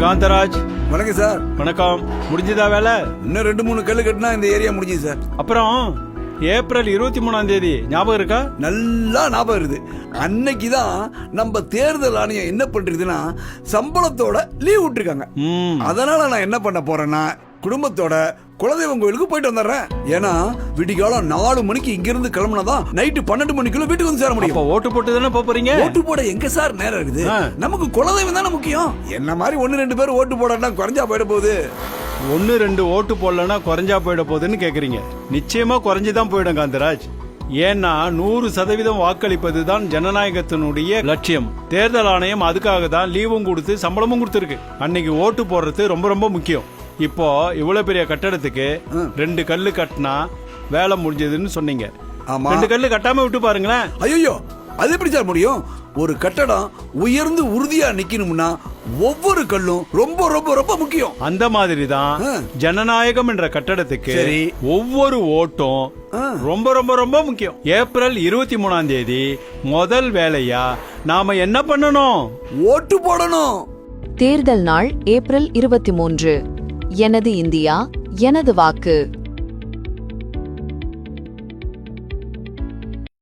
காந்தராஜ். வணக்கம் சார். வணக்கம். முடிஞ்சதா வேலை? இன்னும் 2-3 கல்லு கட்டினா இந்த ஏரியா முடிஞ்சது சார். அப்புறம் ஏப்ரல் 23 ஞாபகம் இருக்கா? நல்லா ஞாபகம் இருக்குது. அன்னைக்குதான் நம்ம தேர்தல் ஆணையம் என்ன பண்றதுன்னா சம்பளத்தோட லீவ் விட்டுருக்காங்க. அதனால நான் என்ன பண்ண போறேன்னா குடும்பத்தோட குலதெய்வம் கோயிலுக்கு போயிட்டு வந்துடுறேன். ஏன்னா விடிகாலம் 4 மணிக்கு இங்க இருந்து கிளம்புனாதான் நைட்டு 12 மணிக்குள்ள வீட்டுக்கு வந்து சேர முடியும். ஓட்டு போட்டு தானே போறீங்க? ஓட்டு போட எங்க சார் நேரம் இருக்குது? நமக்கு குலதெய்வம் தானே முக்கியம். என்ன மாதிரி 1-2 பேர் ஓட்டு போடா குறைஞ்சா போயிட போகுது. 1-2 ஓட்டு போடலன்னா குறைஞ்சா போயிட போகுதுன்னு கேக்குறீங்க. நிச்சயமா குறைஞ்சுதான் போயிடும் காந்தராஜ். ஏன்னா 100% வாக்களிப்பது தான் ஜனநாயகத்தினுடைய லட்சியம். தேர்தல் ஆணையம் அதுக்காக தான் லீவும் கொடுத்து சம்பளமும் கொடுத்துருக்கு. அன்னைக்கு ஓட்டு போடுறது ரொம்ப ரொம்ப முக்கியம். இப்போ இவ்வளவு பெரிய கட்டடத்துக்கு 2 கல்லு கட்டினா வேலை முடிஞ்சதுன்னு சொன்னீங்க. 2 கல்லு கட்டாம விட்டு பாருங்களேன். ஐயோ, அது எப்படி சார் முடியும்? ஒரு கட்டடம் உயர்ந்து உறுதியா நிக்கணும்னா ஒவ்வொரு கல்லும் ரொம்ப ரொம்ப ரொம்ப முக்கியம். அந்த மாதிரி தான் ஜனநாயகம் என்ற கட்டடத்துக்கு ஒவ்வொரு ஓட்டும் ரொம்ப ரொம்ப ரொம்ப முக்கியம். ஏப்ரல் 23 முதல் வேலையா நாம என்ன பண்ணணும்? ஓட்டு போடணும். தேர்தல் நாள் ஏப்ரல் 23. எனது இந்தியா, எனது வாக்கு.